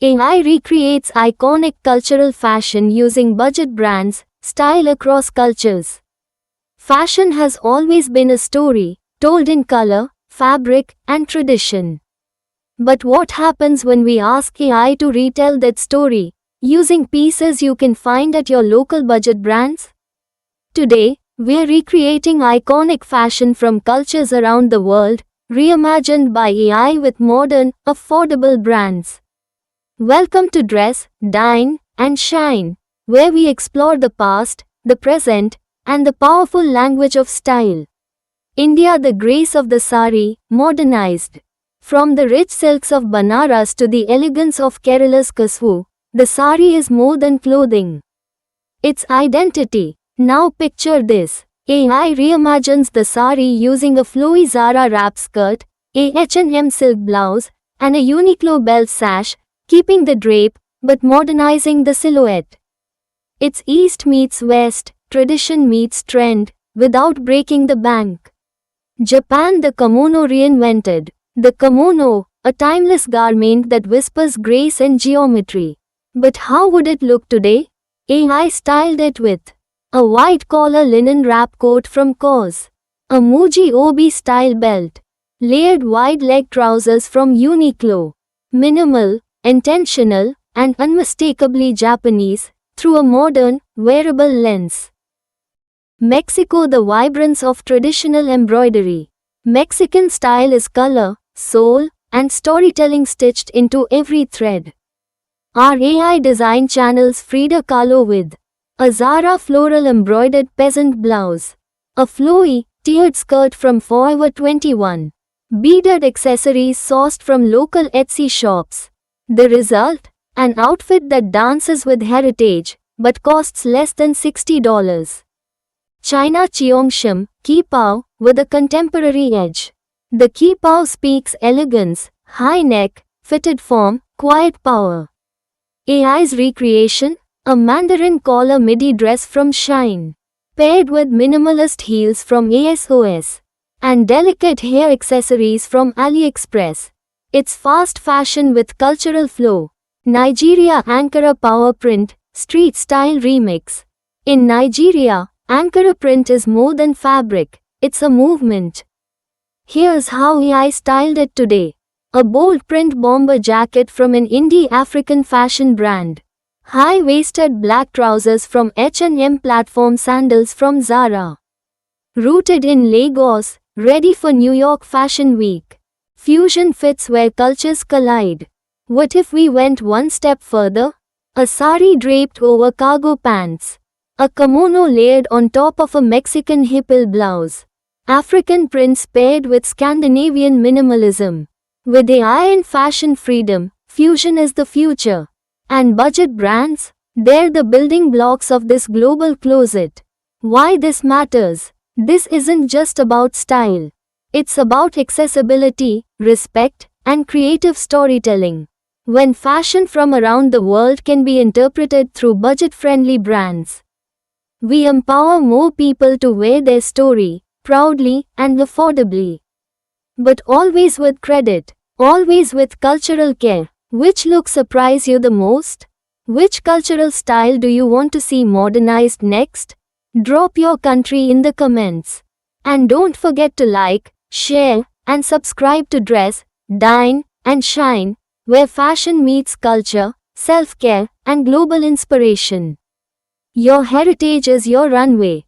AI recreates iconic cultural fashion using budget brands, style across cultures. Fashion has always been a story, told in color, fabric, and tradition. But what happens when we ask AI to retell that story, using pieces you can find at your local budget brands? Today, we're recreating iconic fashion from cultures around the world, reimagined by AI with modern, affordable brands. Welcome to Dress, Dine, and Shine, where we explore the past, the present, and the powerful language of style. India, the grace of the sari, modernized. From the rich silks of Banaras to the elegance of Kerala's Kasvu, the sari is more than clothing. Its identity. Now picture this. AI reimagines the sari using a flowy Zara wrap skirt, a H&M silk blouse, and a Uniqlo belt sash, keeping the drape, but modernizing the silhouette. It's East meets West, tradition meets trend, without breaking the bank. Japan, the kimono reinvented. The kimono, a timeless garment that whispers grace and geometry. But how would it look today? AI styled it with a white collar linen wrap coat from COS, a Muji Obi style belt, layered wide leg trousers from Uniqlo, minimal, intentional, and unmistakably Japanese, through a modern, wearable lens. Mexico, the vibrance of traditional embroidery. Mexican style is color, soul, and storytelling stitched into every thread. Our AI design channels Frida Kahlo with a Zara floral embroidered peasant blouse, a flowy, tiered skirt from Forever 21, beaded accessories sourced from local Etsy shops. The result? An outfit that dances with heritage, but costs less than $60. China, Cheongsham, Qipao, with a contemporary edge. The Qipao speaks elegance, high neck, fitted form, quiet power. AI's recreation? A Mandarin collar midi dress from Shine, paired with minimalist heels from ASOS, and delicate hair accessories from AliExpress. It's fast fashion with cultural flow. Nigeria, Ankara power print, street style remix. In Nigeria, Ankara print is more than fabric, it's a movement. Here's how AI styled it today. A bold print bomber jacket from an indie African fashion brand. High-waisted black trousers from H&M, platform sandals from Zara. Rooted in Lagos, ready for New York Fashion Week. Fusion fits where cultures collide. What if we went one step further? A sari draped over cargo pants. A kimono layered on top of a Mexican hipil blouse. African prints paired with Scandinavian minimalism. With AI and fashion freedom, fusion is the future. And budget brands? They're the building blocks of this global closet. Why this matters? This isn't just about style. It's about accessibility, respect, and creative storytelling. When fashion from around the world can be interpreted through budget-friendly brands, we empower more people to wear their story, proudly and affordably. But always with credit, always with cultural care. Which look surprise you the most? Which cultural style do you want to see modernized next? Drop your country in the comments. And don't forget to like, share, and subscribe to Dress, Dine, and Shine, where fashion meets culture, self-care, and global inspiration. Your heritage is your runway.